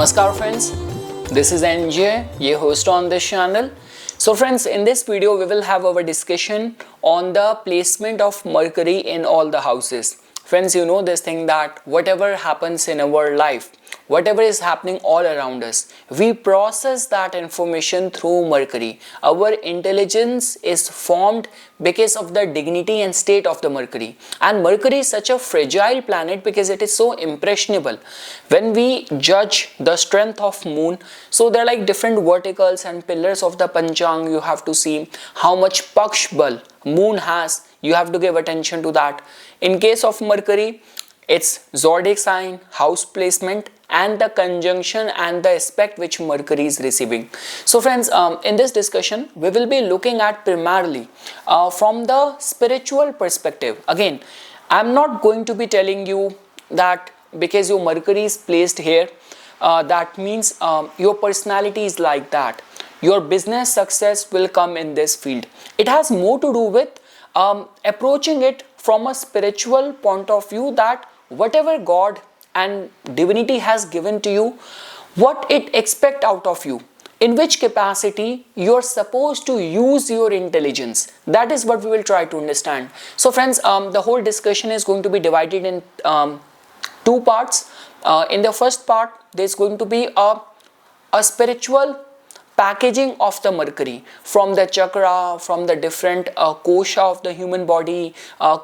Namaskar friends, this is NJ, your host on this channel. So friends, in this video we will have our discussion on the placement of Mercury in all the houses. Friends, you know this thing that whatever happens in our life, whatever is happening all around us, we process that information through Mercury. Our intelligence is formed because of the dignity and state of the Mercury. And Mercury is such a fragile planet because it is so impressionable. When we judge the strength of moon, so there are like different verticals and pillars of the Panchang. You have to see how much Paksh Bal moon has. You have to give attention to that. In case of Mercury, its zodiac sign, house placement, and the conjunction and the aspect which Mercury is receiving. So friends, in this discussion, we will be looking at primarily from the spiritual perspective. Again, I am not going to be telling you that because your Mercury is placed here, that means your personality is like that. Your business success will come in this field. It has more to do with approaching it from a spiritual point of view, that whatever God and divinity has given to you, what it expects out of you, in which capacity you are supposed to use your intelligence. That is what we will try to understand. So friends, the whole discussion is going to be divided in two parts. In the first part, there is going to be a spiritual packaging of the Mercury, from the chakra, from the different kosha of the human body,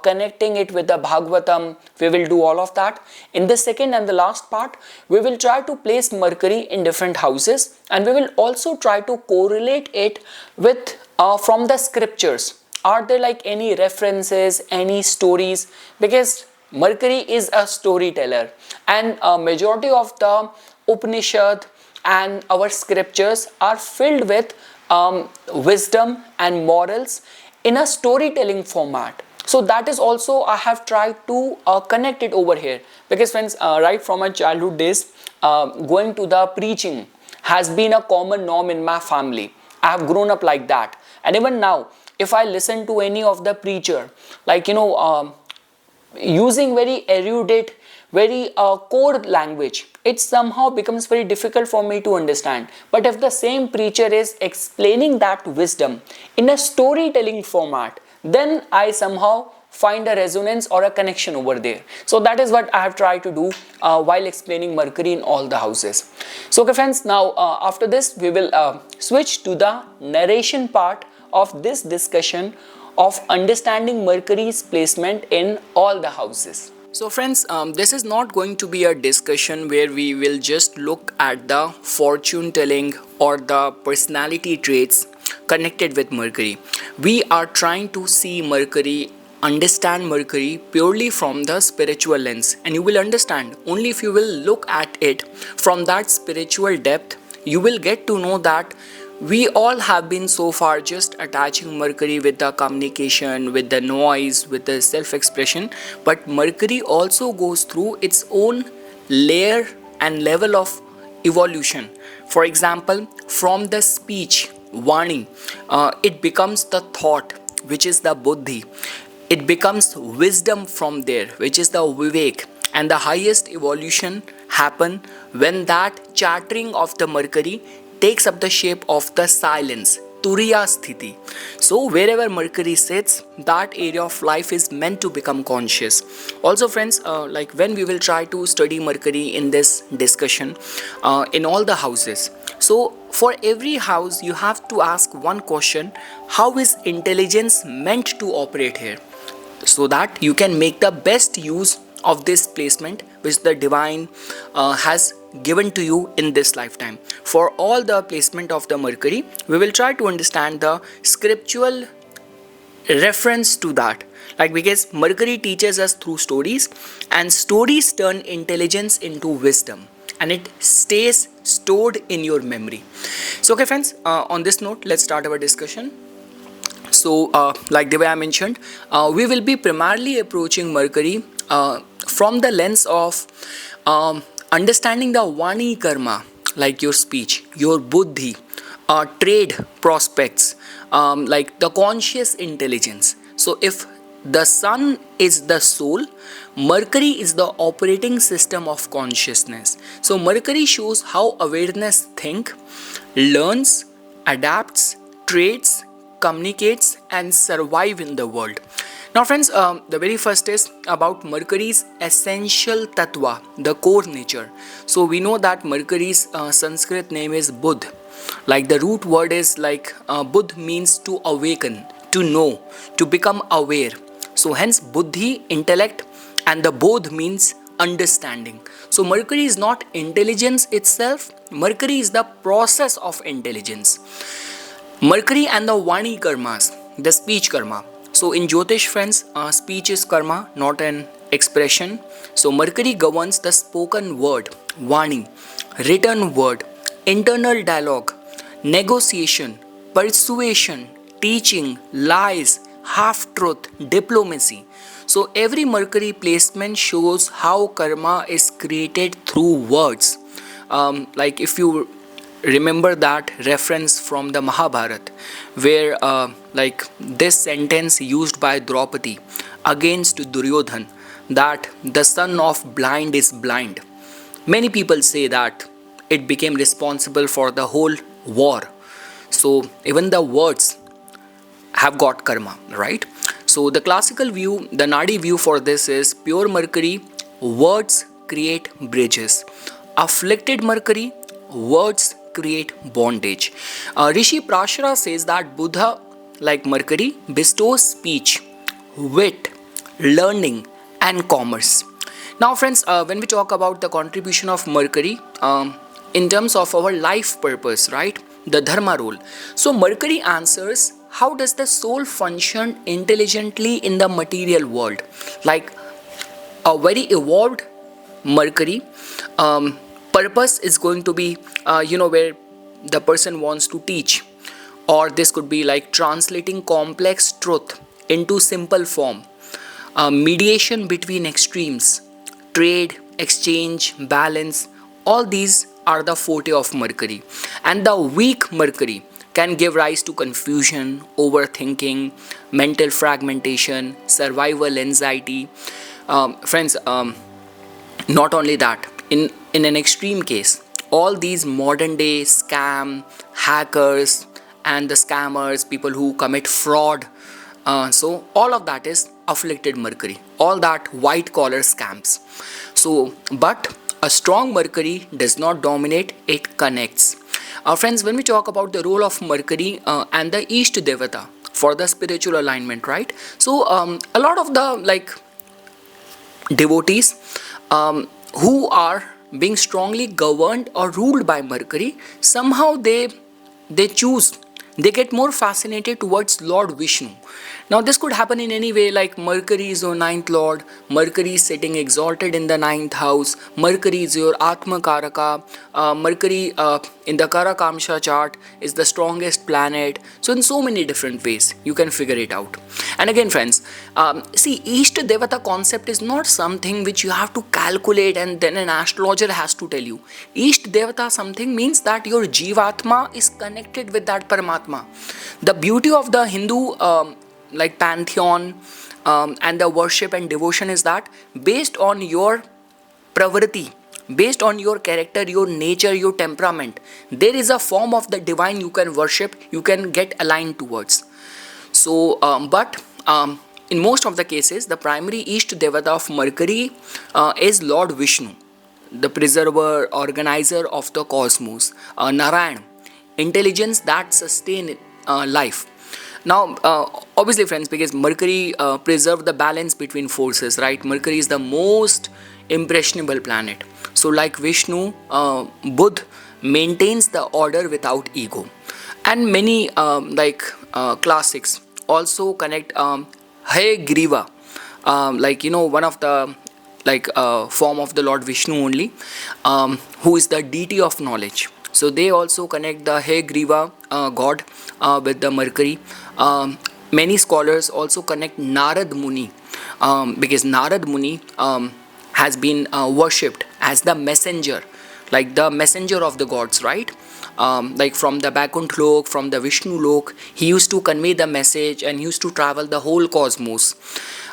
connecting it with the Bhagavatam. We will do all of that. In the second and the last part, we will try to place Mercury in different houses, and we will also try to correlate it with from the scriptures. Are there like any references, any stories? Because Mercury is a storyteller, and a majority of the Upanishad and our scriptures are filled with wisdom and morals in a storytelling format. So that is also I have tried to connect it over here, because friends, right from my childhood days, going to the preaching has been a common norm in my family. I have grown up like that, and even now if I listen to any of the preacher, like using very erudite, very core language, it somehow becomes very difficult for me to understand. But if the same preacher is explaining that wisdom in a storytelling format, then I somehow find a resonance or a connection over there. So that is what I have tried to do while explaining Mercury in all the houses. So okay friends, now after this we will switch to the narration part of this discussion of understanding Mercury's placement in all the houses. So friends, this is not going to be a discussion where we will just look at the fortune telling or the personality traits connected with Mercury. We are trying to see Mercury, understand Mercury purely from the spiritual lens, and you will understand only if you will look at it from that spiritual depth. You will get to know that we all have been so far just attaching Mercury with the communication, with the noise, with the self-expression, but Mercury also goes through its own layer and level of evolution. For example, from the speech, Vāṇī, it becomes the thought, which is the Buddhi. It becomes wisdom from there, which is the Vivek. And the highest evolution happen when that chattering of the Mercury takes up the shape of the silence, Turiya Sthiti. So wherever Mercury sits, that area of life is meant to become conscious. Also friends, like when we will try to study Mercury in this discussion in all the houses. So for every house you have to ask one question: how is intelligence meant to operate here? So that you can make the best use of this placement which the divine has given to you in this lifetime. For all the placement of the Mercury, we will try to understand the scriptural reference to that, like because Mercury teaches us through stories, and stories turn intelligence into wisdom, and it stays stored in your memory. So okay friends, on this note, let's start our discussion. So like the way I mentioned, we will be primarily approaching Mercury from the lens of understanding the Vāṇī karma, like your speech, your Buddhi, trade prospects, like the conscious intelligence. So if The sun is the soul. Mercury is the operating system of consciousness. So Mercury shows how awareness thinks, learns, adapts, trades, communicates and survive in the world. Now friends, the very first is about Mercury's essential tattva, the core nature. So we know that Mercury's Sanskrit name is Budh. Like the root word is like Budh means to awaken, to know, to become aware. So hence Buddhi, intellect, and the Bodh means understanding. So Mercury is not intelligence itself. Mercury is the process of intelligence. Mercury and the Vāṇī karmas, the speech karma. So in Jyotish friends, speech is karma, not an expression. So Mercury governs the spoken word, Vāṇī, written word, internal dialogue, negotiation, persuasion, teaching, lies, half-truth, diplomacy. So every Mercury placement shows how karma is created through words. Like if you remember that reference from the Mahabharata, where like this sentence used by Draupadi against Duryodhan, that the son of blind is blind. Many people say that it became responsible for the whole war. So even the words have got karma, right? So the classical view, the Nadi view for this is pure Mercury, words create bridges. Afflicted Mercury, words create bondage. Rishi Prashara says that Buddha, like Mercury, bestows speech, wit, learning and commerce. Now friends, when we talk about the contribution of Mercury in terms of our life purpose, right? The dharma role. So Mercury answers, how does the soul function intelligently in the material world? Like a very evolved Mercury purpose is going to be where the person wants to teach, or this could be like translating complex truth into simple form, mediation between extremes, trade, exchange, balance. All these are the forte of Mercury. And the weak Mercury can give rise to confusion, overthinking, mental fragmentation, survival anxiety. Friends, not only that, in an extreme case, all these modern day scam, hackers and the scammers, people who commit fraud, so all of that is afflicted Mercury, all that white collar scams. So, but a strong Mercury does not dominate, it connects. Friends, when we talk about the role of Mercury and the East Devata for the spiritual alignment, right? So a lot of the devotees who are being strongly governed or ruled by Mercury, somehow they get more fascinated towards Lord Vishnu. Now this could happen in any way, like Mercury is your ninth lord, Mercury is sitting exalted in the ninth house, Mercury is your Atma Karaka, Mercury in the Karakamsha chart is the strongest planet. So in so many different ways you can figure it out. And again friends, see, East Devata concept is not something which you have to calculate and then an astrologer has to tell you. East Devata something means that your Jivatma is connected with that Paramatma. The beauty of the Hindu pantheon and the worship and devotion is that based on your pravriti, based on your character, your nature, your temperament, there is a form of the divine you can worship, you can get aligned towards. So but in most of the cases, the primary East Devata of Mercury is Lord Vishnu, the preserver, organizer of the cosmos, Narayan, intelligence that sustain life. Now, obviously friends, because Mercury preserves the balance between forces, right? Mercury is the most impressionable planet. So like Vishnu, Buddha maintains the order without ego. And many classics also connect Hey Griva, one of the form of the Lord Vishnu only, who is the deity of knowledge. So they also connect the Hey Griva god with the Mercury. Many scholars also connect Narad Muni because Narad Muni has been worshipped as the messenger, like the messenger of the gods, right? Like from the Vaikuntha Lok, from the Vishnu Lok, he used to convey the message and used to travel the whole cosmos.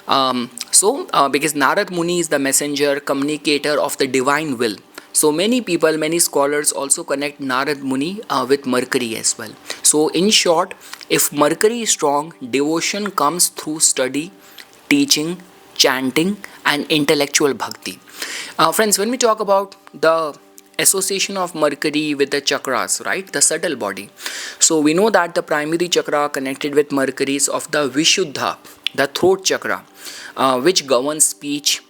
Because Narad Muni is the messenger, communicator of the divine will. So many people, many scholars also connect Narad Muni with Mercury as well. So in short, if Mercury is strong, devotion comes through study, teaching, chanting and intellectual bhakti. Friends, when we talk about the association of Mercury with the chakras, right, the subtle body, so we know that the primary chakra connected with Mercury is of the Vishuddha, the throat chakra, which governs speech,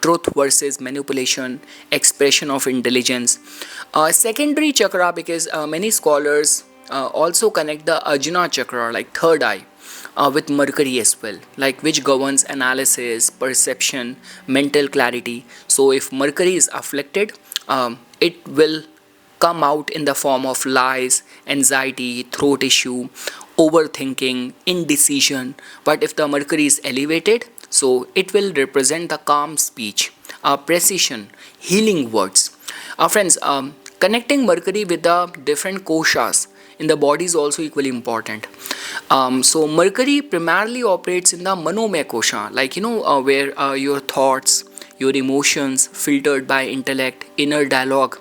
truth versus manipulation, expression of intelligence. Secondary chakra, because many scholars also connect the Ajna chakra, like third eye, with Mercury as well, like which governs analysis, perception, mental clarity. So if Mercury is afflicted, it will come out in the form of lies, anxiety, throat issue, overthinking, indecision. But if the Mercury is elevated, so it will represent the calm speech, precision, healing words. Friends, connecting Mercury with the different koshas in the body is also equally important. So Mercury primarily operates in the Manomaya kosha, where your thoughts, your emotions filtered by intellect, inner dialogue,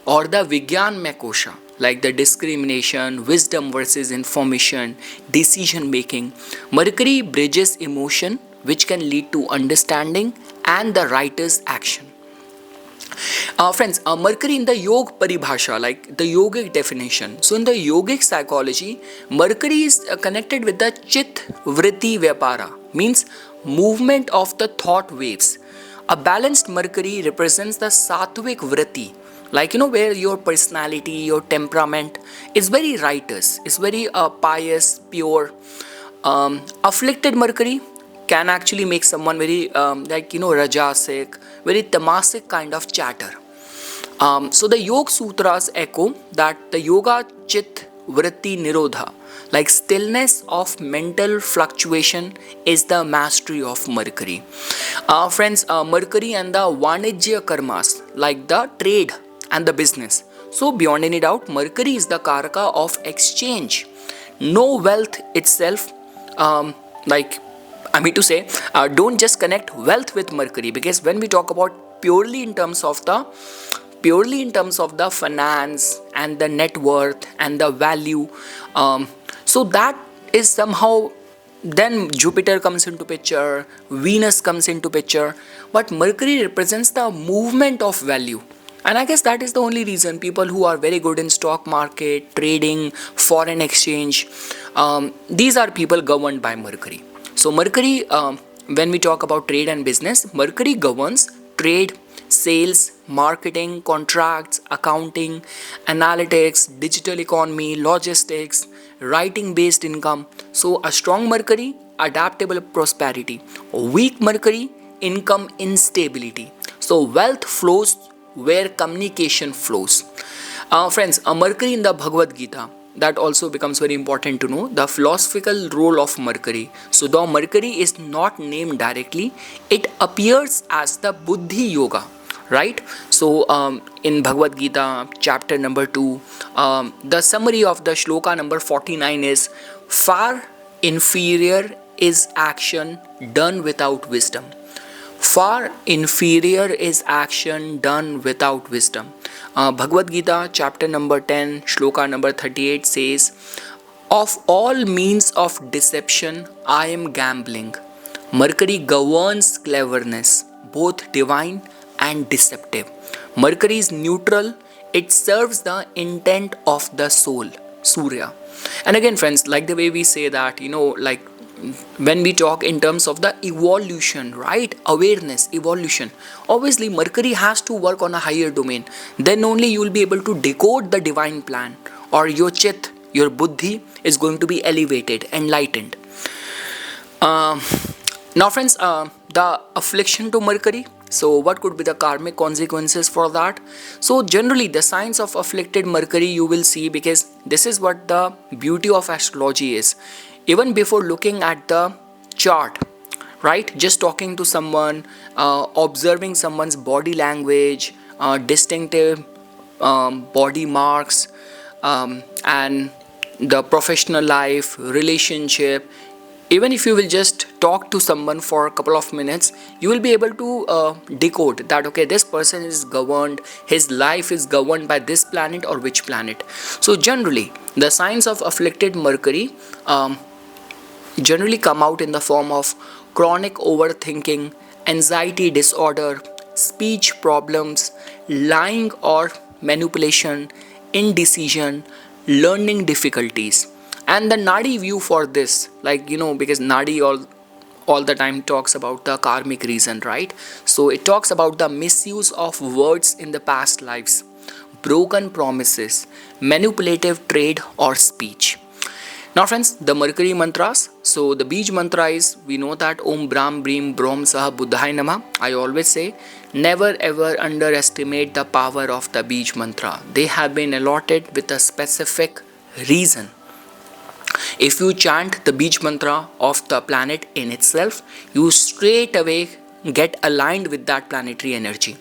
or the Vijnanmaya kosha, like the discrimination, wisdom versus information, decision making. Mercury bridges emotion, which can lead to understanding and the writer's action. Friends, Mercury in the Yoga Paribhasha, like the yogic definition. So in the yogic psychology, Mercury is connected with the Chit Vritti Vyapara, means movement of the thought waves. A balanced Mercury represents the Sattvic Vritti, where your personality, your temperament is very righteous, is very pious, pure. Afflicted Mercury can actually make someone very rajasic, very tamasic kind of chatter. So the Yoga Sutras echo that the Yoga Chit Vritti Nirodha, like stillness of mental fluctuation, is the mastery of Mercury. Friends, Mercury and the Vanijya Karmas, like the trade and the business. So beyond any doubt, Mercury is the Karaka of exchange. No wealth itself, don't just connect wealth with Mercury, because when we talk about purely in terms of the finance and the net worth and the value, so that is somehow, then Jupiter comes into picture, Venus comes into picture, but Mercury represents the movement of value. And I guess that is the only reason people who are very good in stock market, trading, foreign exchange, these are people governed by Mercury. So Mercury, when we talk about trade and business, Mercury governs trade, sales, marketing, contracts, accounting, analytics, digital economy, logistics, writing based income. So a strong Mercury, adaptable prosperity. Weak Mercury, income instability. So wealth flows where communication flows. Friends, a Mercury in the Bhagavad Gita, that also becomes very important to know the philosophical role of Mercury. So though Mercury is not named directly, it appears as the Buddhi Yoga, right? So in Bhagavad Gita chapter number 2, the summary of the shloka number 49 is, far inferior is action done without wisdom. Far inferior is action done without wisdom. Bhagavad Gita chapter number 10 shloka number 38 says, of all means of deception I am gambling. Mercury governs cleverness, both divine and deceptive. Mercury is neutral, it serves the intent of the soul, Surya. And again friends, like the way we say that, when we talk in terms of the evolution, right, awareness, evolution, obviously Mercury has to work on a higher domain. Then only you will be able to decode the divine plan, or your chit, your buddhi is going to be elevated, enlightened. Now friends, the affliction to Mercury. So what could be the karmic consequences for that? So generally the signs of afflicted Mercury you will see, because this is what the beauty of astrology is. Even before looking at the chart, right, just talking to someone, observing someone's body language, distinctive body marks, and the professional life, relationship. Even if you will just talk to someone for a couple of minutes, you will be able to decode that, okay, this person is governed, his life is governed by this planet or which planet. So generally, the signs of afflicted Mercury generally come out in the form of chronic overthinking, anxiety disorder, speech problems, lying or manipulation, indecision, learning difficulties. And the Nadi view for this, because Nadi all the time talks about the karmic reason, right? So it talks about the misuse of words in the past lives, broken promises, manipulative trade or speech. Now friends, the Mercury mantras. So the Bij mantra is, we know that Om Brahm Brim Brom Saha Buddhai Nama. I always say, never ever underestimate the power of the Bij mantra. They have been allotted with a specific reason. If you chant the Bij mantra of the planet in itself, you straight away get aligned with that planetary energy.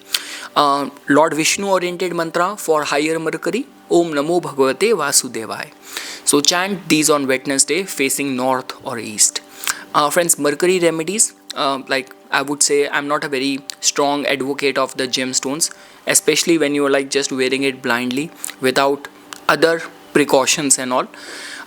Lord Vishnu oriented mantra for higher Mercury, Om Namo Bhagavate Vasudevaya. So chant these on Wednesday facing north or east. Friends, Mercury remedies, I would say, I'm not a very strong advocate of the gemstones, especially when you are just wearing it blindly without other precautions and all.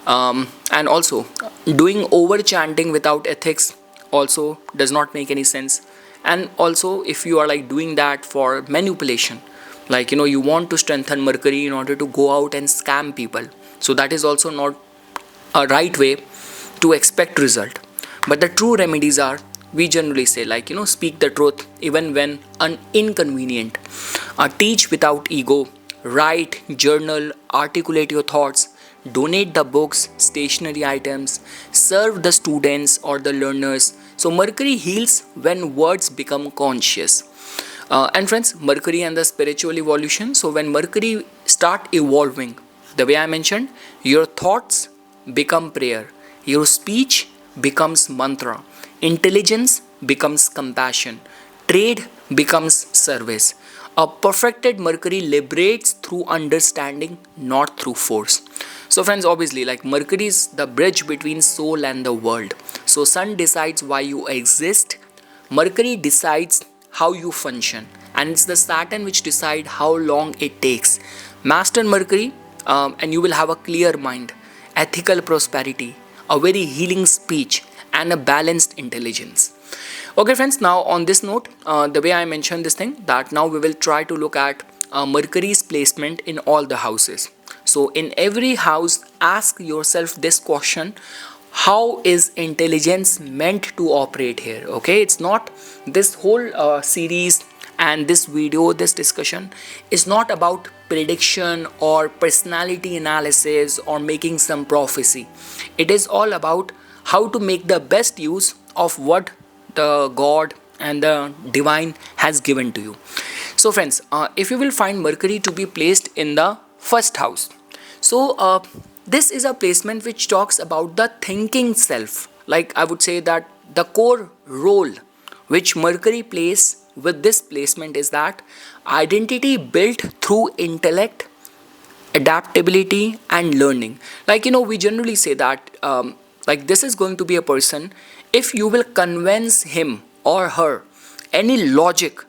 And also, doing over chanting without ethics also does not make any sense. And also, if you are doing that for manipulation, you want to strengthen Mercury in order to go out and scam people, so that is also not a right way to expect result. But the true remedies are, we generally say, speak the truth even when inconvenient, teach without ego, write, journal, articulate your thoughts, donate the books, stationery items, serve the students or the learners. So Mercury heals when words become conscious. And friends, Mercury and the spiritual evolution. So when Mercury start evolving, the way I mentioned, your thoughts become prayer, your speech becomes mantra, intelligence becomes compassion, trade becomes service. A perfected Mercury liberates through understanding, not through force. So friends, obviously, Mercury is the bridge between soul and the world. So Sun decides why you exist, Mercury decides how you function, and it's the Saturn which decide how long it takes. Master Mercury, and you will have a clear mind, ethical prosperity, a very healing speech, and a balanced intelligence. Okay friends, now on this note, the way I mentioned this thing, that now we will try to look at Mercury's placement in all the houses. So in every house, ask yourself this question: how is intelligence meant to operate here? Okay, it's not this whole series and this video, this discussion is not about prediction or personality analysis or making some prophecy. It is all about how to make the best use of what the God and the divine has given to you. So friends, if you will find Mercury to be placed in the first house, so this is a placement which talks about the thinking self. I would say that the core role which Mercury plays with this placement is that identity built through intellect, adaptability and learning. We generally say that this is going to be a person, if you will convince him or her any logic,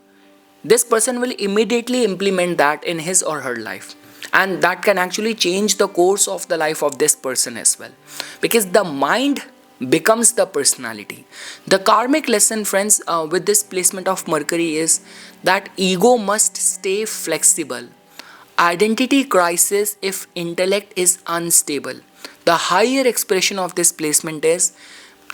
this person will immediately implement that in his or her life, and that can actually change the course of the life of this person as well, because the mind becomes the personality. The karmic lesson, friends, with this placement of Mercury is that ego must stay flexible, identity crisis if intellect is unstable. The higher expression of this placement is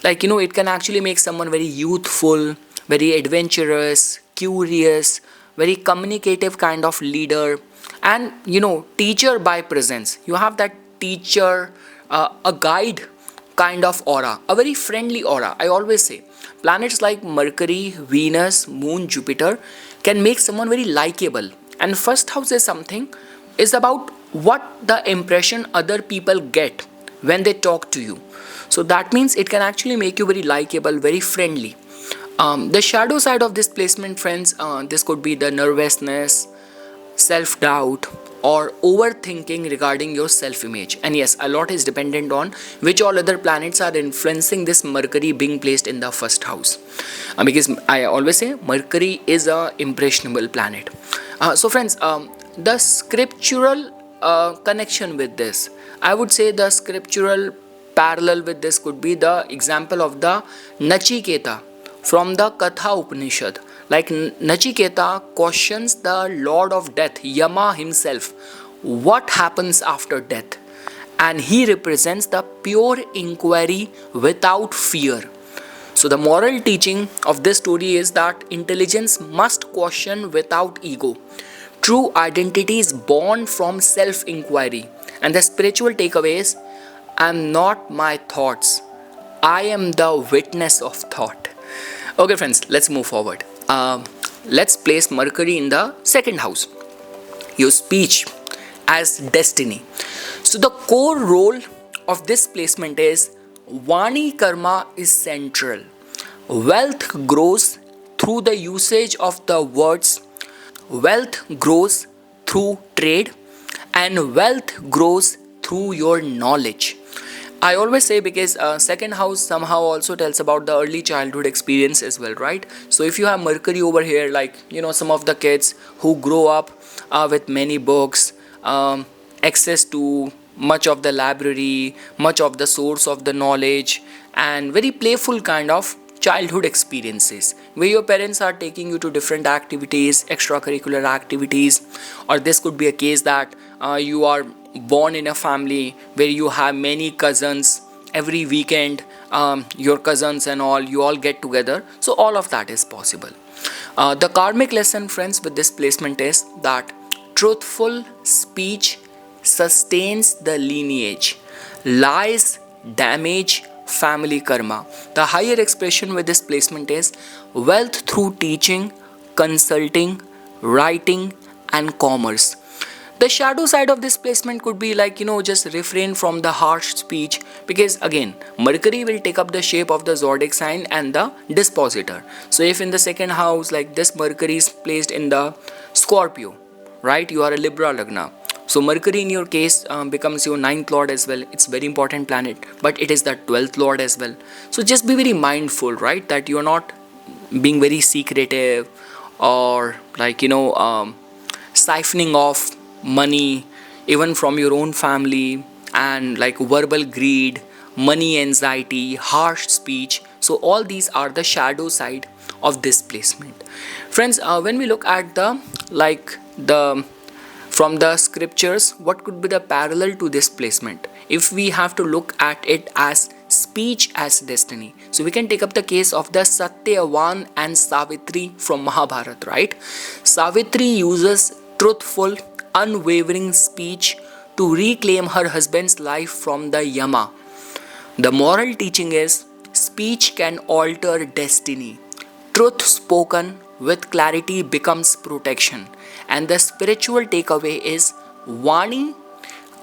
it can actually make someone very youthful, very adventurous, curious, very communicative kind of leader, and teacher by presence. You have that teacher, a guide kind of aura, a very friendly aura. I always say planets like Mercury, Venus, Moon, Jupiter can make someone very likable. And first house is about what the impression other people get when they talk to you. So that means it can actually make you very likable, very friendly. The shadow side of this placement, friends, this could be the nervousness, self-doubt, or overthinking regarding your self-image. And yes, a lot is dependent on which all other planets are influencing this Mercury being placed in the first house. Because I always say Mercury is a impressionable planet. So friends, the scriptural connection with this, I would say the scriptural parallel with this could be the example of the Nachiketa from the Katha Upanishad. Like Nachiketa questions the Lord of Death, Yama himself, what happens after death, and he represents the pure inquiry without fear. So the moral teaching of this story is that intelligence must question without ego. True identity is born from self-inquiry, and the spiritual takeaway is, I am not my thoughts, I am the witness of thought. Okay friends, let's move forward. Let's place Mercury in the second house, your speech as destiny. So the core role of this placement is Vāṇī karma is central. Wealth grows through the usage of the words, wealth grows through trade, and wealth grows through your knowledge. I always say, because second house somehow also tells about the early childhood experience as well, right? So if you have Mercury over here, like some of the kids who grow up with many books, access to much of the library, much of the source of the knowledge, and very playful kind of childhood experiences where your parents are taking you to different activities, extracurricular activities, or this could be a case that you are born in a family where you have many cousins. Every weekend your cousins and all, you all get together. So all of that is possible. The karmic lesson, friends, with this placement is that truthful speech sustains the lineage, lies damage family karma. The higher expression with this placement is wealth through teaching, consulting, writing, and commerce. The shadow side of this placement could be like, just refrain from the harsh speech, because again, Mercury will take up the shape of the zodiac sign and the dispositor. So if in the second house, like this Mercury is placed in the Scorpio, right? You are a Libra Lagna. So Mercury in your case becomes your 9th lord as well. It's very important planet, but it is the 12th lord as well. So just be very mindful, right? That you are not being very secretive or like, siphoning off money even from your own family, and like verbal greed, money anxiety, harsh speech. So all these are the shadow side of this placement. Friends, when we look at from the scriptures, what could be the parallel to this placement? If we have to look at it as speech as destiny, so we can take up the case of the Satyavan and Savitri from Mahabharata, right? Savitri uses truthful, unwavering speech to reclaim her husband's life from the Yama. The moral teaching is speech can alter destiny. Truth spoken with clarity becomes protection. And the spiritual takeaway is Vāṇī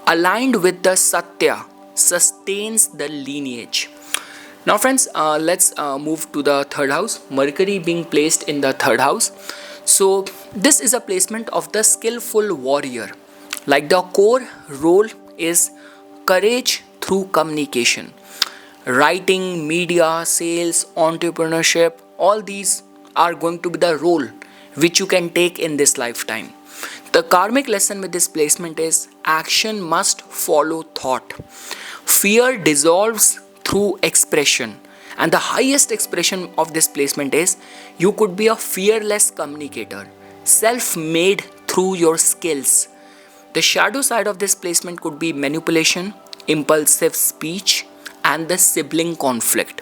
aligned with the Satya sustains the lineage. Now friends, let's move to the third house, Mercury being placed in the third house. So this is a placement of the skillful warrior. Like the core role is courage through communication. Writing, media, sales, entrepreneurship, all these are going to be the role which you can take in this lifetime. The karmic lesson with this placement is action must follow thought. Fear dissolves through expression. And the highest expression of this placement is you could be a fearless communicator, self-made through your skills. The shadow side of this placement could be manipulation, impulsive speech, and the sibling conflict.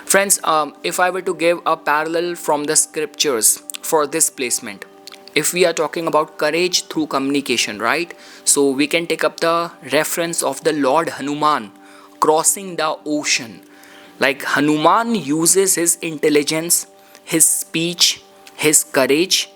Friends, if I were to give a parallel from the scriptures for this placement, if we are talking about courage through communication, right? So we can take up the reference of the Lord Hanuman crossing the ocean. Like Hanuman uses his intelligence, his speech, his courage,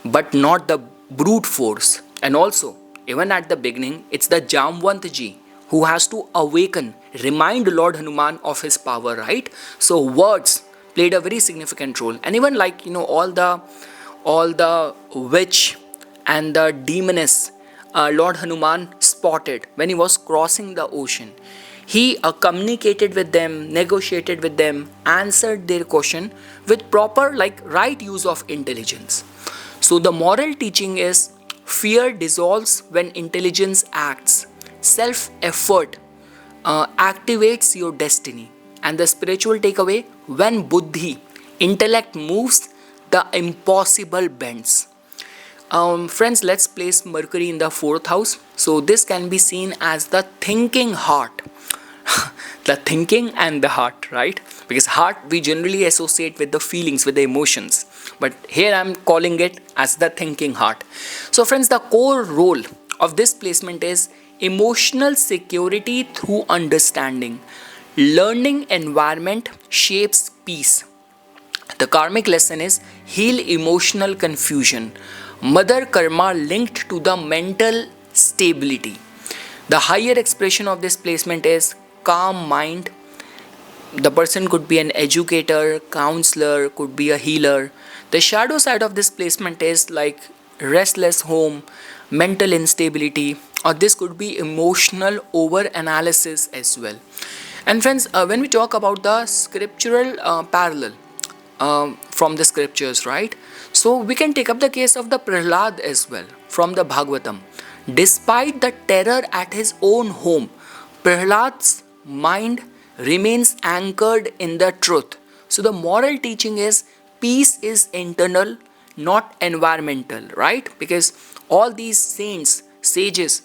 but not the brute force. And also, even at the beginning, it's the Jamvantji who has to awaken, remind Lord Hanuman of his power, right? So words played a very significant role. And even like, all the witch and the demoness Lord Hanuman spotted when he was crossing the ocean. He communicated with them, negotiated with them, answered their question with proper, right use of intelligence. So the moral teaching is fear dissolves when intelligence acts. Self-effort activates your destiny. And the spiritual takeaway, when Buddhi, intellect moves, the impossible bends. Friends, let's place Mercury in the 4th house. So this can be seen as the thinking heart. The thinking and the heart, right? Because heart we generally associate with the feelings, with the emotions. But here I'm calling it as the thinking heart. So friends, the core role of this placement is emotional security through understanding. Learning environment shapes peace. The karmic lesson is heal emotional confusion. Mother karma linked to the mental stability. The higher expression of this placement is calm mind. The person could be an educator, counselor, could be a healer. The shadow side of this placement is like restless home, mental instability, or this could be emotional over analysis as well. And friends, when we talk about the scriptural parallel from the scriptures, right? So we can take up the case of the Prahlad as well from the Bhagavatam. Despite the terror at his own home, Prahlad's mind remains anchored in the truth. So the moral teaching is peace is internal, not environmental, right? Because all these saints, sages,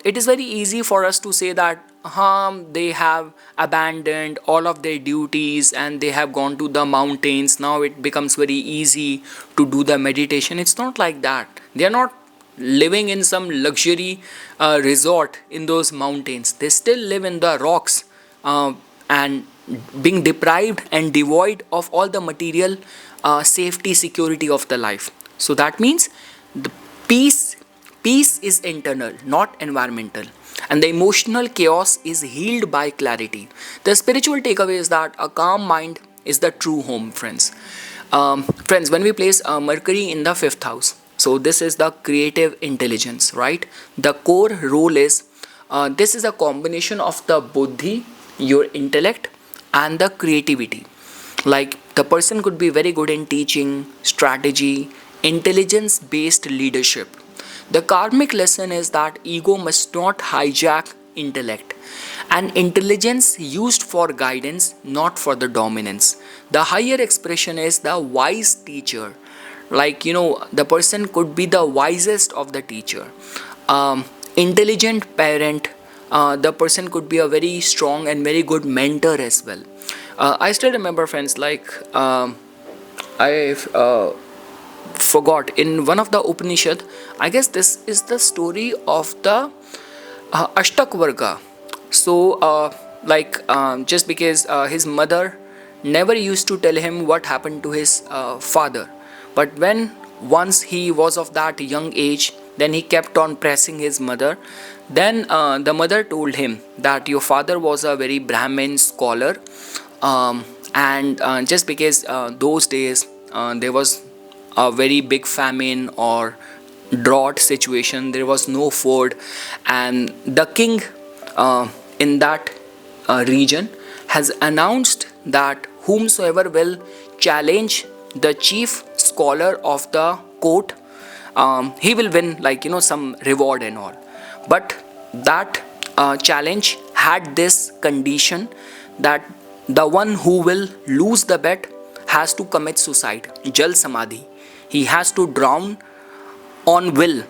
it is very easy for us to say that they have abandoned all of their duties and they have gone to the mountains. Now it becomes very easy to do the meditation. It's not like that. They are not living in some luxury resort in those mountains. They still live in the rocks and being deprived and devoid of all the material safety, security of the life. So that means the peace is internal, not environmental. And the emotional chaos is healed by clarity. The spiritual takeaway is that a calm mind is the true home, friends. Friends, when we place Mercury in the 5th house, so this is the creative intelligence, right? The core role is, this is a combination of the Buddhi, your intellect, and the creativity. Like the person could be very good in teaching, strategy, intelligence-based leadership. The karmic lesson is that ego must not hijack intellect, and intelligence used for guidance, not for the dominance. The higher expression is the wise teacher. Like, the person could be the wisest of the teacher. Intelligent parent, the person could be a very strong and very good mentor as well. I still remember, friends, I forgot in one of the Upanishad, I guess this is the story of the Ashtakvarga. So just because his mother never used to tell him what happened to his father, but when once he was of that young age, then he kept on pressing his mother. Then the mother told him that your father was a very Brahmin scholar, and just because those days there was a very big famine or drought situation, there was no food, and the king in that region has announced that whomsoever will challenge the chief scholar of the court, he will win some reward and all. But that challenge had this condition that the one who will lose the bet has to commit suicide, Jal Samadhi. He has to drown on will,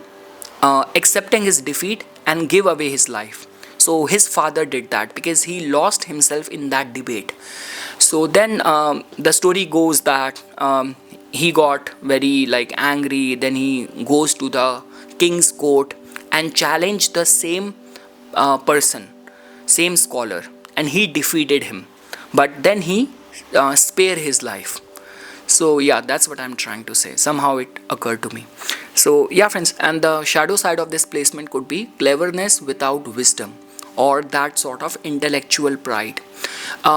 accepting his defeat and give away his life. So his father did that because he lost himself in that debate. So then the story goes that he got very angry. Then he goes to the king's court and challenged the same person, same scholar, and he defeated him. But then he spared his life. So yeah, that's what I'm trying to say. Somehow it occurred to me. So yeah, friends, and the shadow side of this placement could be cleverness without wisdom, or that sort of intellectual pride.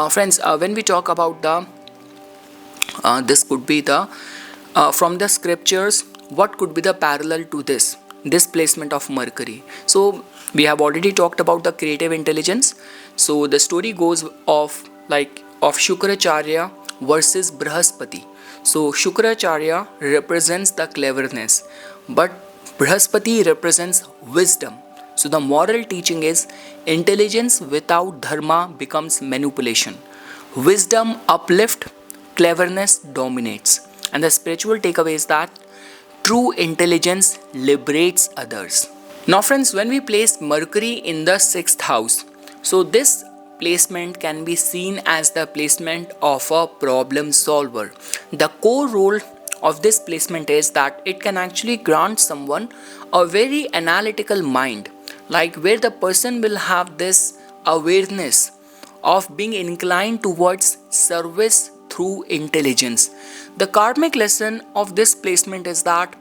Friends, when we talk about the this could be the from the scriptures what could be the parallel to this placement of Mercury? So we have already talked about the creative intelligence. So the story goes of Shukracharya versus Brihaspati. So Shukracharya represents the cleverness, but Brihaspati represents wisdom. So the moral teaching is intelligence without dharma becomes manipulation. Wisdom uplift, cleverness dominates. And the spiritual takeaway is that true intelligence liberates others. Now friends, when we place Mercury in the 6th house, so this placement can be seen as the placement of a problem solver. The core role of this placement is that it can actually grant someone a very analytical mind, like where the person will have this awareness of being inclined towards service through intelligence. The karmic lesson of this placement is that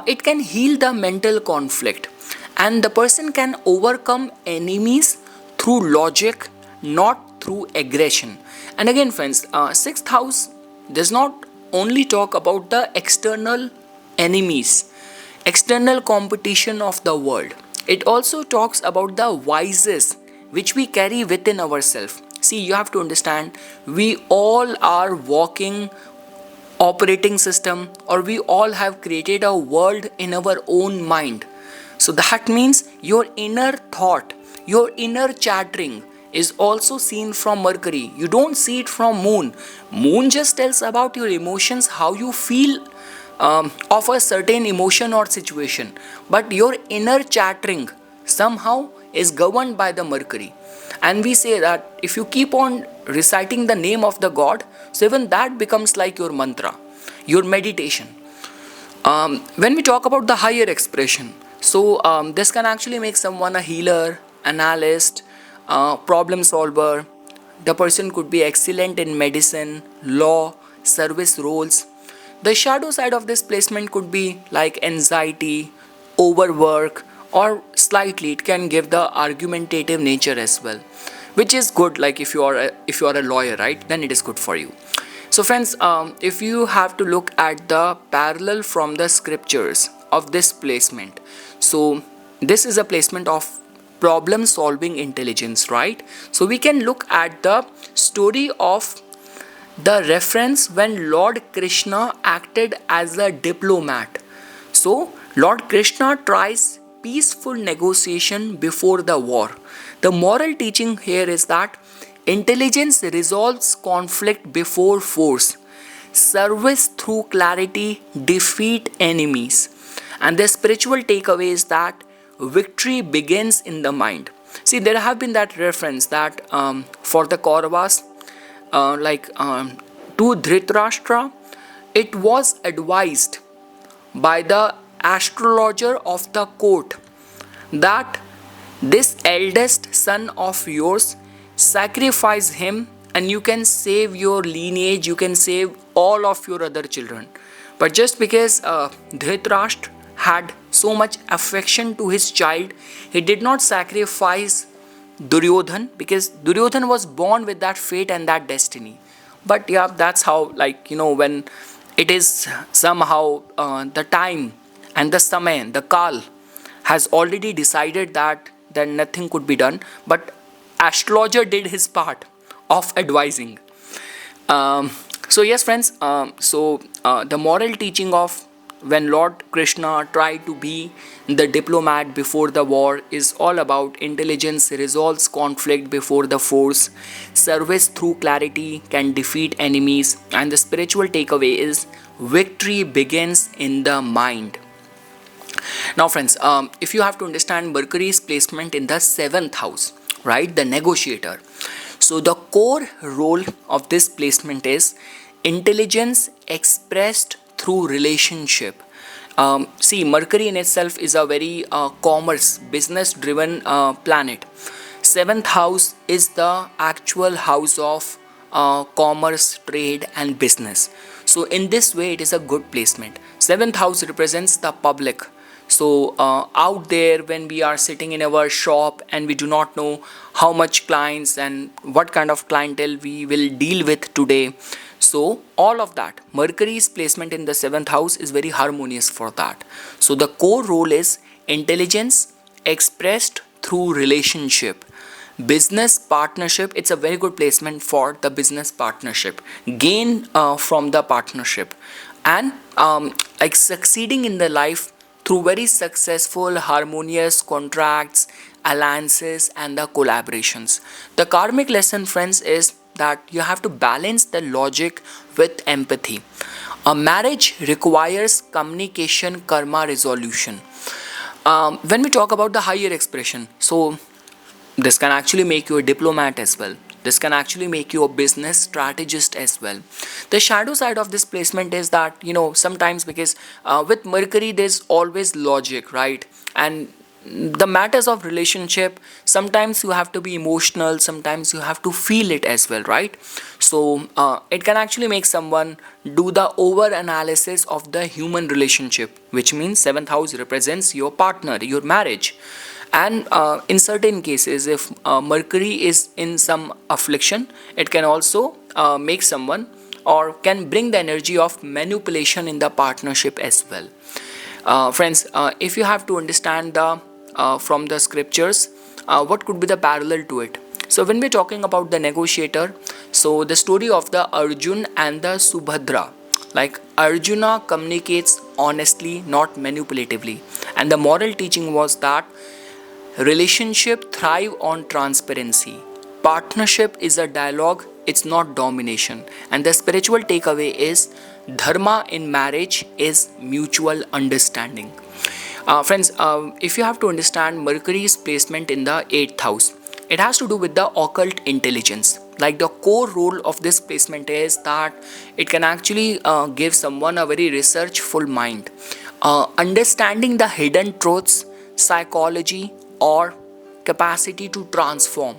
it can heal the mental conflict, and the person can overcome enemies through logic, not through aggression. And again friends, 6th house does not only talk about the external enemies, external competition of the world. It also talks about the vices which we carry within ourselves. See, you have to understand, we all are walking operating system, or we all have created a world in our own mind. So that means your inner thought, your inner chattering is also seen from Mercury. You don't see it from Moon. Moon just tells about your emotions, how you feel of a certain emotion or situation. But your inner chattering somehow is governed by the Mercury. And we say that if you keep on reciting the name of the God, so even that becomes like your mantra, your meditation. When we talk about the higher expression, so this can actually make someone a healer, analyst, problem solver. The person could be excellent in medicine, law, service roles. The shadow side of this placement could be like anxiety, overwork, or slightly it can give the argumentative nature as well, which is good. Like if you are a lawyer, right, then it is good for you. So friends, if you have to look at the parallel from the scriptures of this placement, so this is a placement of problem solving intelligence, right? So we can look at the story of the reference when Lord Krishna acted as a diplomat. So Lord Krishna tries peaceful negotiation before the war. The moral teaching here is that intelligence resolves conflict before force. Service through clarity defeat enemies. And the spiritual takeaway is that victory begins in the mind. See, there have been that reference that for the Kauravas, to Dhritarashtra, it was advised by the astrologer of the court that this eldest son of yours, sacrifice him and you can save your lineage, you can save all of your other children. But just because Dhritarashtra had so much affection to his child, he did not sacrifice Duryodhan, because Duryodhan was born with that fate and that destiny. But yeah, that's how, when it is somehow the time and the samay, the kal has already decided that nothing could be done, but astrologer did his part of advising. So yes friends, the moral teaching of when Lord Krishna tried to be the diplomat before the war is all about intelligence resolves conflict before the force, service through clarity can defeat enemies, and the spiritual takeaway is victory begins in the mind. Now friends, if you have to understand Mercury's placement in the 7th house, right, the negotiator. So the core role of this placement is intelligence expressed through relationship. See, Mercury in itself is a very commerce, business driven planet. 7th house is the actual house of commerce, trade and business. So in this way it is a good placement. 7th house represents the public. So out there when we are sitting in our shop and we do not know how much clients and what kind of clientele we will deal with today, So all of that, Mercury's placement in the 7th house is very harmonious for that. So the core role is intelligence expressed through relationship. Business partnership, it's a very good placement for the business partnership. Gain from the partnership, and like succeeding in the life through very successful, harmonious contracts, alliances, and the collaborations. The karmic lesson, friends, is that you have to balance the logic with empathy. A marriage requires communication, karma resolution. When we talk about the higher expression, so this can actually make you a diplomat as well. This can actually make you a business strategist as well. The shadow side of this placement is that, sometimes because with Mercury, there's always logic, right? And the matters of relationship, sometimes you have to be emotional, sometimes you have to feel it as well, right? So it can actually make someone do the over analysis of the human relationship, which means 7th house represents your partner, your marriage. And in certain cases, if Mercury is in some affliction, it can also make someone, or can bring the energy of manipulation in the partnership as well. Friends, if you have to understand the from the scriptures, what could be the parallel to it? So when we're talking about the negotiator, so the story of the Arjun and the Subhadra, like Arjuna communicates honestly, not manipulatively, and the moral teaching was that relationship thrive on transparency. Partnership is a dialogue, it's not domination. And the spiritual takeaway is dharma in marriage is mutual understanding. Friends, if you have to understand Mercury's placement in the 8th house, it has to do with the occult intelligence. Like the core role of this placement is that it can actually give someone a very researchful mind. Understanding the hidden truths, psychology, or capacity to transform.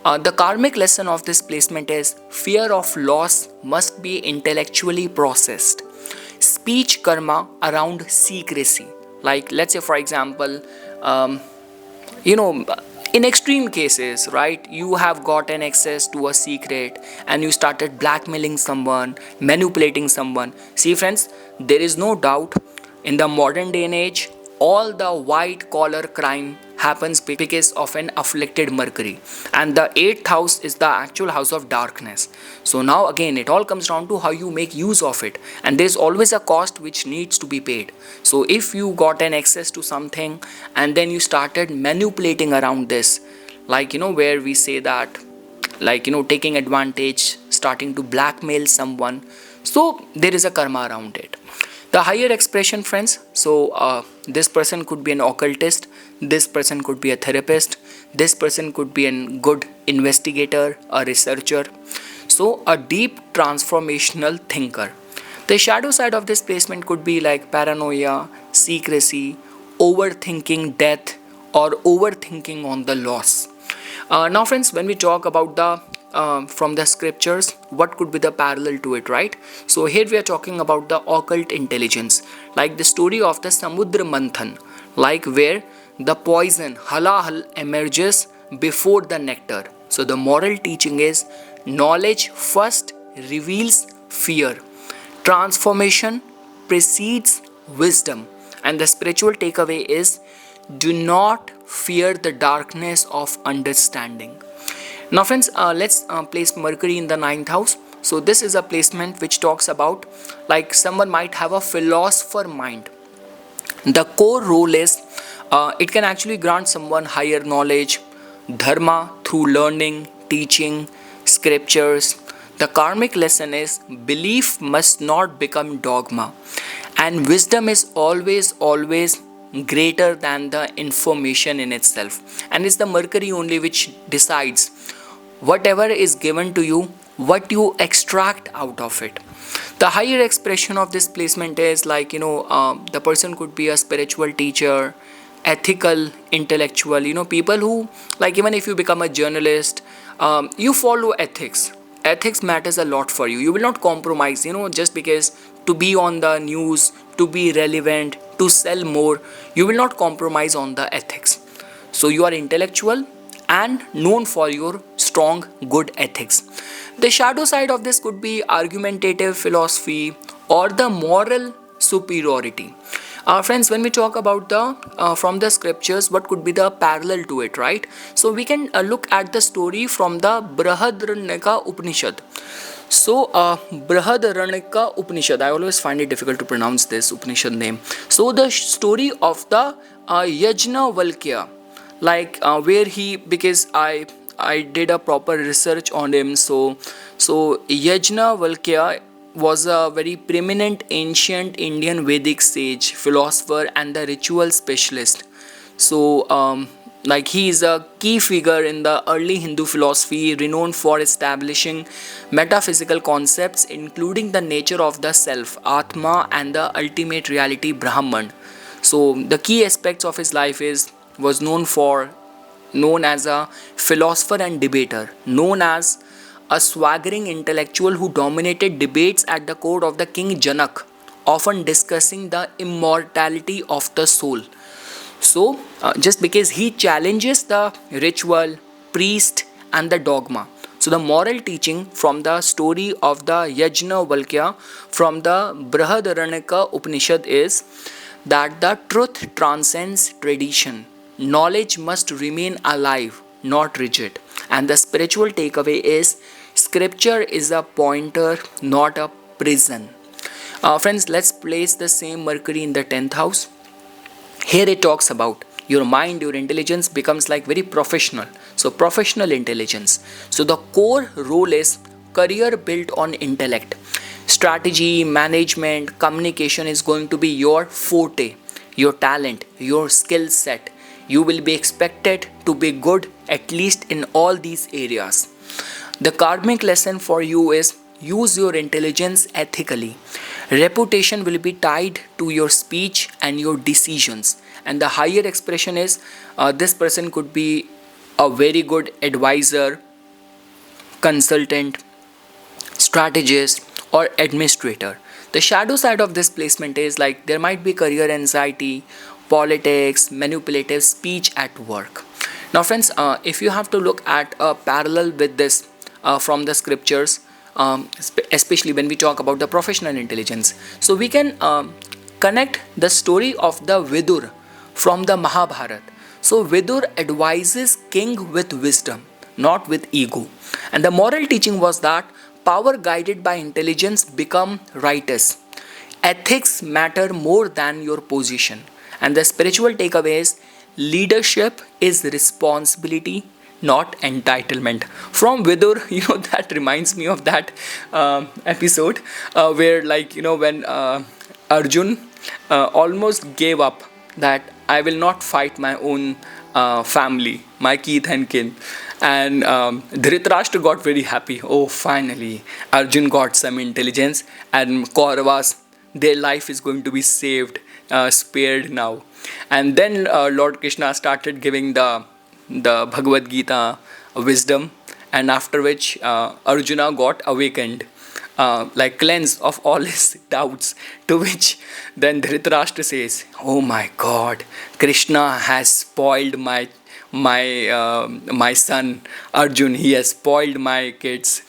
The karmic lesson of this placement is fear of loss must be intellectually processed. Speech karma around secrecy. Like let's say for example, in extreme cases, right, you have gotten access to a secret and you started blackmailing someone, manipulating someone. See friends, there is no doubt in the modern day and age, all the white collar crime happens because of an afflicted Mercury, and the 8th house is the actual house of darkness. So now again it all comes down to how you make use of it, and there's always a cost which needs to be paid. So if you got an access to something and then you started manipulating around this, like where we say that, like taking advantage, starting to blackmail someone, so there is a karma around it. The higher expression, friends, so this person could be an occultist, this person could be a therapist, this person could be a good investigator, a researcher, so a deep transformational thinker. The shadow side of this placement could be like paranoia, secrecy, overthinking death, or overthinking on the loss. Now friends, when we talk about the from the scriptures, what could be the parallel to it, right? So here we are talking about the occult intelligence, like the story of the Samudra Manthan, like where the poison halahal emerges before the nectar. So the moral teaching is knowledge first reveals fear, transformation precedes wisdom, and the spiritual takeaway is do not fear the darkness of understanding. Now friends, let's place Mercury in the 9th house. So this is a placement which talks about like someone might have a philosopher mind. The core role is it can actually grant someone higher knowledge, dharma through learning, teaching, scriptures. The karmic lesson is belief must not become dogma, and wisdom is always greater than the information in itself, and it's the Mercury only which decides whatever is given to you, what you extract out of it. The higher expression of this placement is like the person could be a spiritual teacher, ethical intellectual, people who, like, even if you become a journalist, you follow ethics. Ethics matters a lot for you. You will not compromise, just because to be on the news, to be relevant, to sell more, you will not compromise on the ethics. So you are intellectual and known for your strong good ethics. The shadow side of this could be argumentative philosophy or the moral superiority. Friends, when we talk about the from the scriptures, what could be the parallel to it, right? So we can look at the story from the Brihadaranyaka Upanishad. So, Brihadaranyaka Upanishad, I always find it difficult to pronounce this Upanishad name. So, the story of the Yajnavalkya, like where he, because I did a proper research on him. So Yajnavalkya was a very preeminent ancient Indian Vedic sage, philosopher, and the ritual specialist. So, like he is a key figure in the early Hindu philosophy, renowned for establishing metaphysical concepts, including the nature of the self, Atma, and the ultimate reality, Brahman. So, the key aspects of his life was known as a philosopher and debater, known as a swaggering intellectual who dominated debates at the court of the king Janak, often discussing the immortality of the soul. So, just because he challenges the ritual, priest, and the dogma. So, the moral teaching from the story of the Yajnavalkya from the Brihadaranyaka Upanishad is that the truth transcends tradition. Knowledge must remain alive, not rigid. And the spiritual takeaway is scripture is a pointer, not a prison. Friends, let's place the same Mercury in the 10th house. Here it talks about your mind, your intelligence becomes like very professional. So, professional intelligence. So, the core role is career built on intellect. Strategy, management, communication is going to be your forte, your talent, your skill set. You will be expected to be good at least in all these areas. The karmic lesson for you is use your intelligence ethically. Reputation will be tied to your speech and your decisions. And the higher expression is this person could be a very good advisor, consultant, strategist, or administrator. The shadow side of this placement is like there might be career anxiety, politics, manipulative speech at work. Now, friends, if you have to look at a parallel with this from the scriptures, especially when we talk about the professional intelligence, so we can connect the story of the Vidur from the Mahabharata. So, Vidur advises king with wisdom, not with ego. And the moral teaching was that power guided by intelligence become righteous. Ethics matter more than your position. And the spiritual takeaway is leadership is responsibility, not entitlement. From Vidur, that reminds me of that episode where, like, when Arjun almost gave up that I will not fight my own family, my kith and kin. And Dhritarashtra got very happy. Oh, finally, Arjun got some intelligence, and Kauravas, their life is going to be saved, spared now. And then Lord Krishna started giving the Bhagavad Gita wisdom, and after which Arjuna got awakened, like cleansed of all his doubts, to which then Dhritarashtra says, oh my God, Krishna has spoiled my son Arjun, he has spoiled my kids.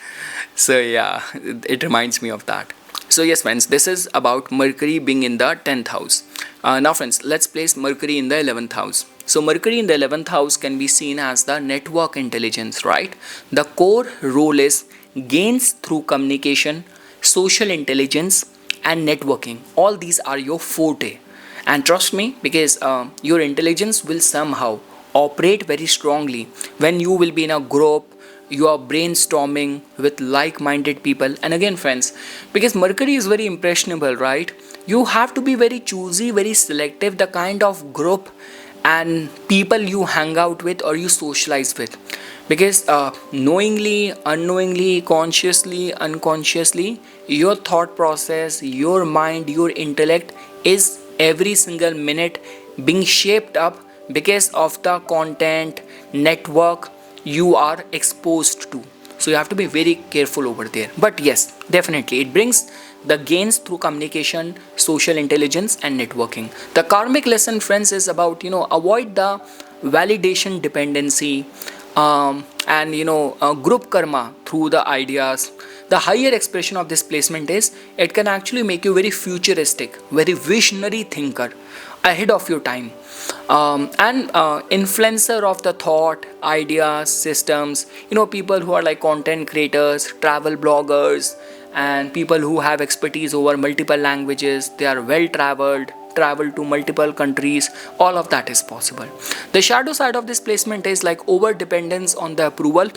So yeah, it reminds me of that. So yes, friends, this is about Mercury being in the 10th house. Now friends, let's place Mercury in the 11th house. So Mercury in the 11th house can be seen as the network intelligence, right? The core role is gains through communication, social intelligence, and networking. All these are your forte. And trust me, because your intelligence will somehow operate very strongly when you will be in a group, you are brainstorming with like-minded people. And again, friends, because Mercury is very impressionable, right? You have to be very choosy, very selective, the kind of group and people you hang out with or you socialize with. Because knowingly, unknowingly, consciously, unconsciously, your thought process, your mind, your intellect is every single minute being shaped up because of the content, network you are exposed to. So you have to be very careful over there. But yes, definitely it brings the gains through communication, social intelligence, and networking. The karmic lesson, friends, is about avoid the validation dependency, and group karma through the ideas. The higher expression of this placement is it can actually make you very futuristic, very visionary thinker, ahead of your time, and influencer of the thought, ideas, systems. People who are like content creators, travel bloggers, and people who have expertise over multiple languages. They are well traveled to multiple countries. All of that is possible. The shadow side of this placement is like over dependence on the approval,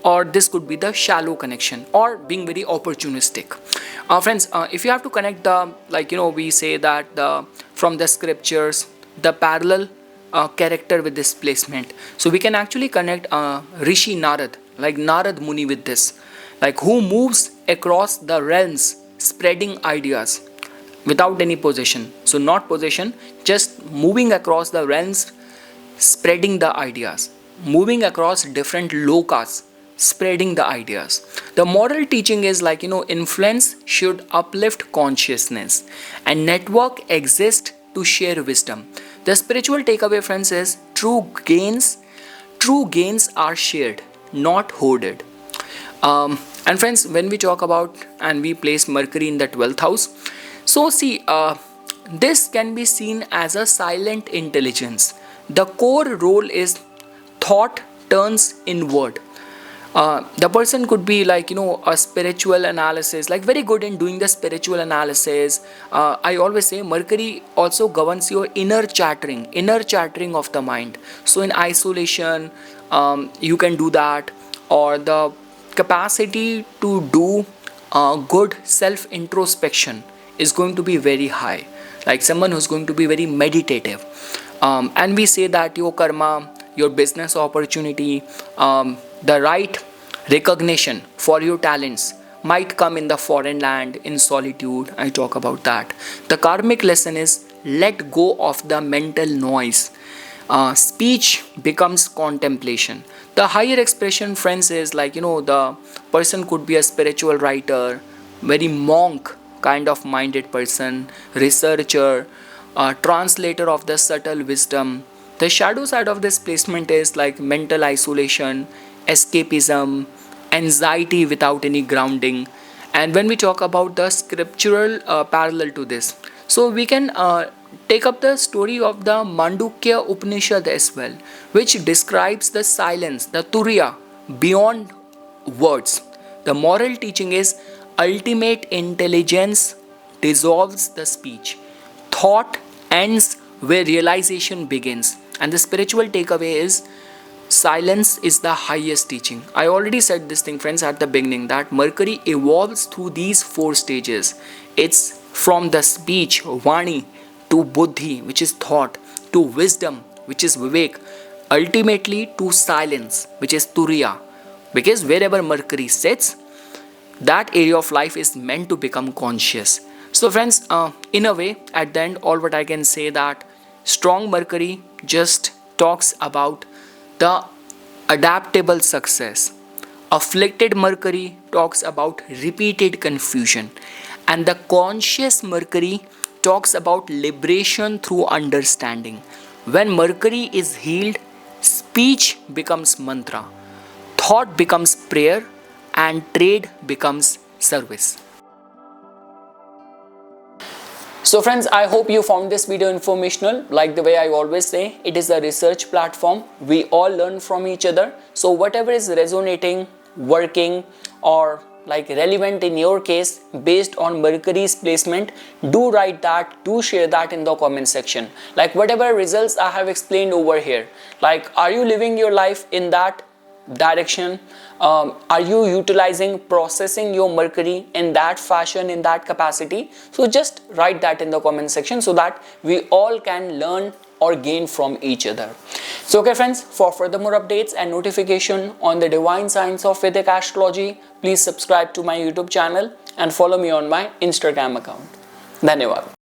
or this could be the shallow connection, or being very opportunistic. Friends, if you have to connect the, we say that from the scriptures, the parallel character with this placement, so we can actually connect Rishi Narad, like Narad Muni, with this, like who moves across the realms spreading ideas without any possession. So not possession, just moving across the realms spreading the ideas, moving across different lokas spreading the ideas. The moral teaching is like, influence should uplift consciousness, and network exists to share wisdom. The spiritual takeaway, friends, is true gains are shared, not hoarded. And friends, when we talk about and we place Mercury in the 12th house, so see, this can be seen as a silent intelligence. The core role is thought turns inward. The person could be like, a spiritual analysis, like very good in doing the spiritual analysis. I always say Mercury also governs your inner chattering of the mind. So in isolation, you can do that, or the capacity to do good self introspection is going to be very high, like someone who's going to be very meditative. And we say that your karma, your business opportunity, the right recognition for your talents might come in the foreign land, in solitude. I talk about that. The karmic lesson is let go of the mental noise. Speech becomes contemplation. The higher expression, friends, is like, the person could be a spiritual writer, very monk kind of minded person, researcher, translator of the subtle wisdom. The shadow side of this placement is like mental isolation, escapism, anxiety without any grounding. And when we talk about the scriptural parallel to this, so we can take up the story of the Mandukya Upanishad as well, which describes the silence, the turiya, beyond words. The moral teaching is ultimate intelligence dissolves the speech. Thought ends where realization begins. And the spiritual takeaway is silence is the highest teaching. I already said this thing, friends, at the beginning, that Mercury evolves through these 4 stages. It's from the speech, Vāṇī, to Buddhi, which is thought, to wisdom, which is Vivek, ultimately to silence, which is Turiya. Because wherever Mercury sits, that area of life is meant to become conscious. So friends, in a way, at the end, all what I can say that strong Mercury just talks about the adaptable success. Afflicted Mercury talks about repeated confusion. And the conscious Mercury talks about liberation through understanding. When Mercury is healed, speech becomes mantra, thought becomes prayer, and trade becomes service. So friends, I hope you found this video informational. Like the way I always say, it is a research platform. We all learn from each other. So whatever is resonating, working, or like relevant in your case based on Mercury's placement, do write that, do share that in the comment section. Like whatever results I have explained over here, like are you living your life in that direction? Are you utilizing, processing your Mercury in that fashion, in that capacity? So just write that in the comment section so that we all can learn or gain from each other. So okay friends, for further more updates and notification on the divine science of Vedic astrology, please subscribe to my YouTube channel and follow me on my Instagram account. Dhanyavad.